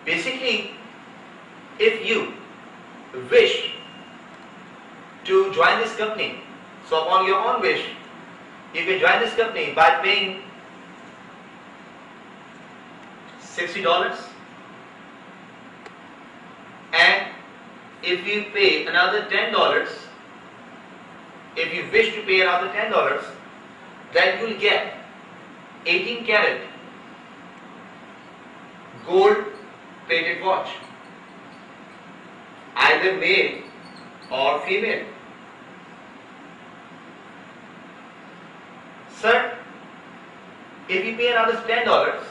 Basically, if you wish to join this company, so upon your own wish, you can join this company by paying $60, and if you pay another $10, if you wish to pay another $10, then you will get 18 karat gold plated watch, either male or female. Sir, if you pay another $10,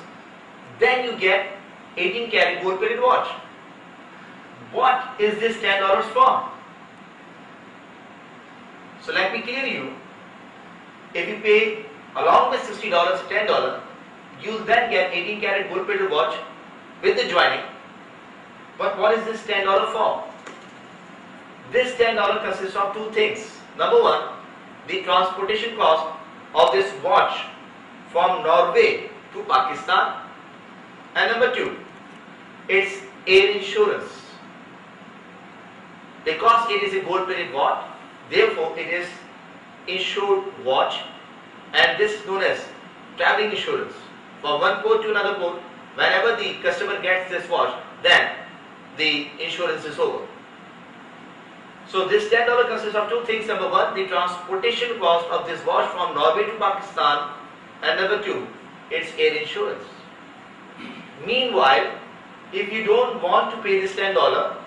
then you get 18 karat gold plated watch. What is this $10 for? So let me clear you. If you pay along with $60, $10, you'll then get 18 karat gold plated watch with the joining. But what is this $10 for? This $10 consists of two things. Number one, the transportation cost of this watch from Norway to Pakistan. And number two, it's air insurance. Because it is a gold plated watch, therefore it is insured watch, and this is known as traveling insurance. From one port to another port, whenever the customer gets this watch, then the insurance is over. So this $10 consists of two things. Number one, the transportation cost of this watch from Norway to Pakistan, and number two, it's air insurance. Meanwhile, if you don't want to pay this $10,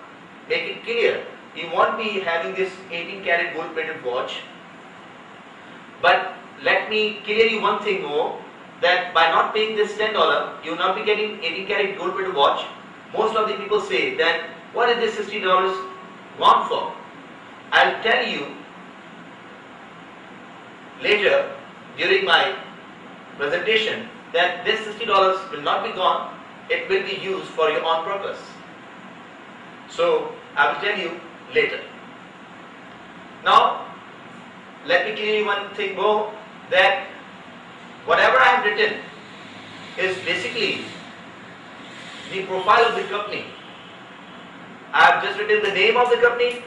make it clear, you won't be having this 18 karat gold plated watch. But let me clear you one thing more, that by not paying this $10, you will not be getting 18 karat gold plated watch. Most of the people say, then what is this $60 want for? I'll tell you later during my presentation that this $60 will not be gone, it will be used for your own purpose. So I will tell you later. Now let me clear you one thing more, that whatever I have written is basically the profile of the company. I have just written the name of the company.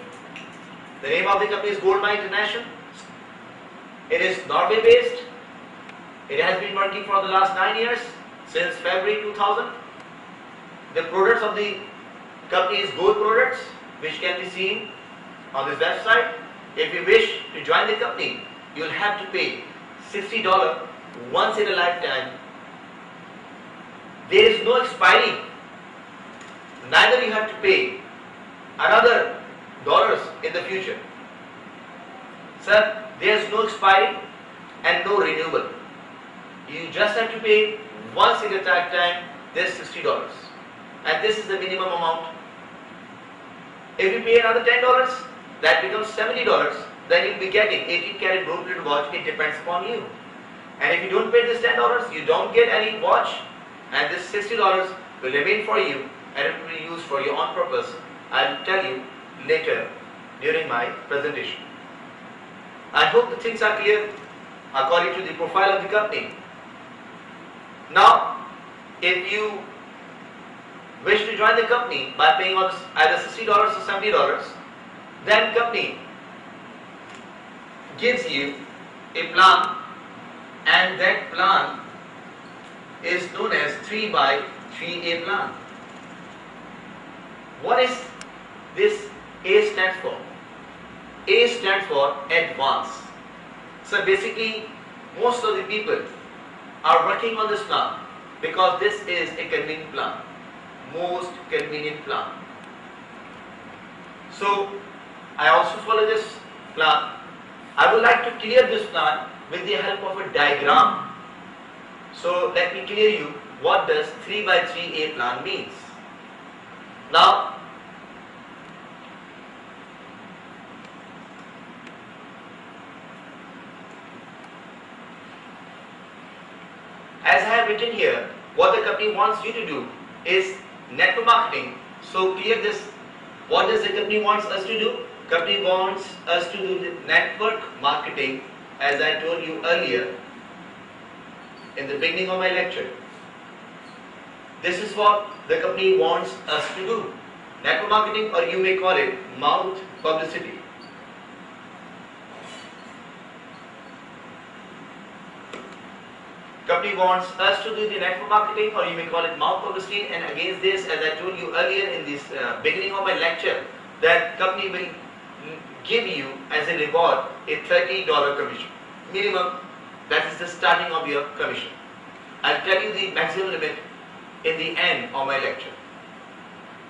The name of the company is Goldmine International. It is Norway based. It has been working for the last 9 years, since February 2000. The products of the company is gold products, which can be seen on this website. If you wish to join the company, you will have to pay $60 once in a lifetime. There is no expiry. Neither you have to pay another dollars in the future. Sir, there is no expiry and no renewal. You just have to pay once in a lifetime this $60, and this is the minimum amount. If you pay another $10, that becomes $70. Then you'll be getting 18 karat gold plated watch. It depends upon you. And if you don't pay this $10, you don't get any watch, and this $60 will remain for you, and it will be used for your own purpose. I'll tell you later during my presentation. I hope the things are clear according to the profile of the company. Now, if you wish to join the company by paying either $60 or $70, then company gives you a plan, and that plan is known as 3x3A plan. What is this A stands for? A stands for advance. So basically, most of the people are working on this plan because this is a convenient plan, most convenient plan. So I also follow this plan. I would like to clear this plan with the help of a diagram. So let me clear you what does 3x3A plan means. Now, as I have written here, what the company wants you to do is network marketing. So clear this. What does the company wants us to do? Company wants us to do the network marketing, as I told you earlier in the beginning of my lecture. This is what the company wants us to do. Network marketing, or you may call it mouth publicity. Company wants us to do the network marketing, or you may call it mouth publicity, and against this, as I told you earlier in this beginning of my lecture, that company will give you as a reward a $30 commission. Minimum, that is the starting of your commission. I'll tell you the maximum limit in the end of my lecture.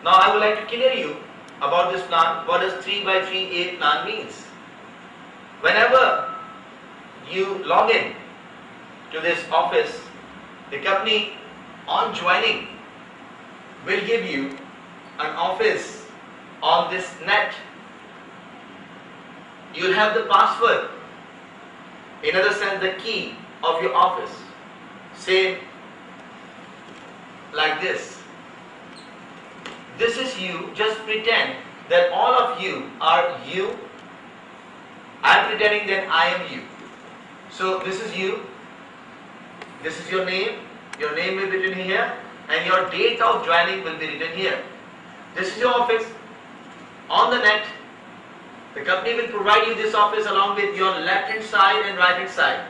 Now I would like to clear you about this plan. What does 3x3A plan means? Whenever you log in to this office, the company on joining will give you an office on this net. You'll have the password, in other sense the key of your office, same like this. This is you. Just pretend that all of you are you. I'm pretending that I am you. So this is you. This is your name. Your name will be written here, and your date of joining will be written here. This is your office on the net. The company will provide you this office along with your left hand side and right hand side.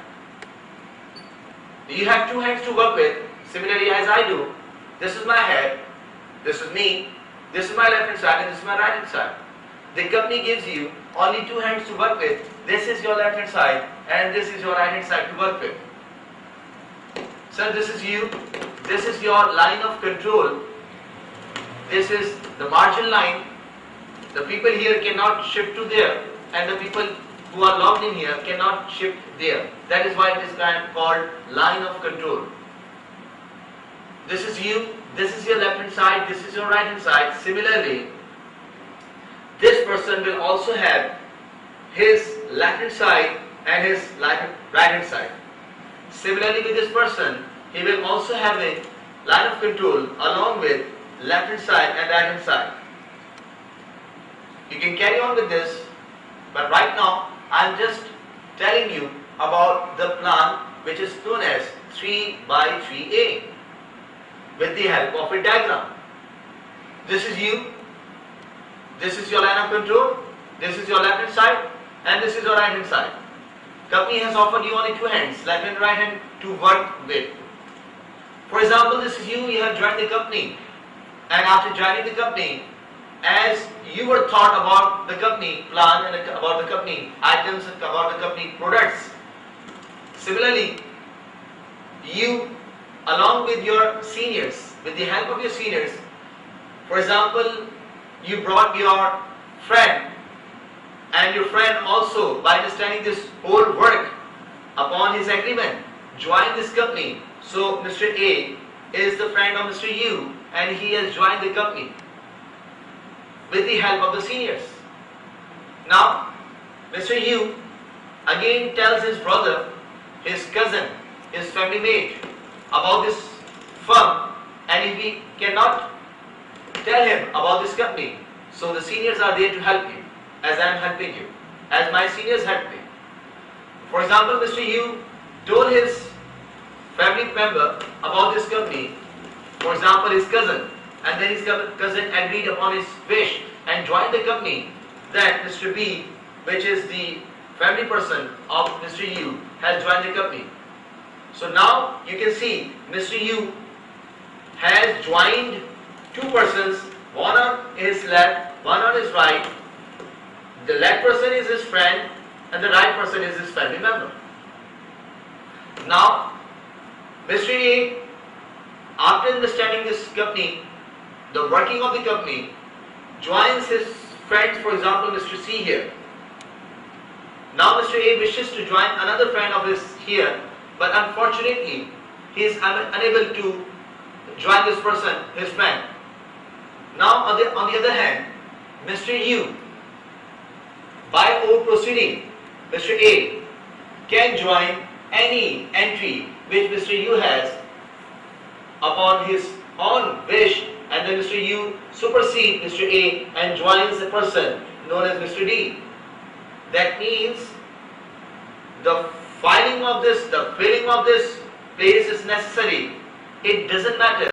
You have two hands to work with, similarly as I do. This is my head, this is me, this is my left hand side, and this is my right hand side. The company gives you only two hands to work with. This is your left hand side, and this is your right hand side to work with. So this is you, this is your line of control, this is the margin line. The people here cannot shift to there, and the people who are logged in here cannot shift there. That is why it is called line of control. This is you, this is your left hand side, this is your right hand side. Similarly, this person will also have his left hand side and his right hand side. Similarly with this person, he will also have a line of control along with left hand side and right hand side. You can carry on with this, but right now I am just telling you about the plan which is known as 3x3A with the help of a diagram. This is you, this is your line of control, this is your left hand side, and this is your right hand side. Company has offered you only two hands, left and right hand, to work with. For example, this is you have joined the company, and after joining the company, as you were thought about the company plan and about the company items and about the company products, similarly, you along with your seniors, with the help of your seniors, for example, you brought your friend, and your friend also, by understanding this whole work upon his agreement, joined this company. So Mr. A is the friend of Mr. U, and he has joined the company with the help of the seniors. Now, Mr. U again tells his brother, his cousin, his family mate about this firm, and if he cannot tell him about this company, so the seniors are there to help you, as I am helping you, as my seniors help me. For example, Mr. U told his family member about this company, for example his cousin, and then his cousin agreed upon his wish and joined the company. Then Mr. B, which is the family person of Mr. U, has joined the company. So now you can see Mr. U has joined two persons, one on his left, one on his right. The left person is his friend and the right person is his family member. Now Mr. A, after understanding this company, the working of the company, joins his friends, for example Mr. C here. Now Mr. A wishes to join another friend of his here, but unfortunately he is unable to join this person, his friend. Now on the other hand, Mr. U, by our proceeding, Mr. A can join any entry which Mr. U has upon his own wish, and then Mr. U supersedes Mr. A and joins a person known as Mr. D. That means the filling of this place is necessary. It doesn't matter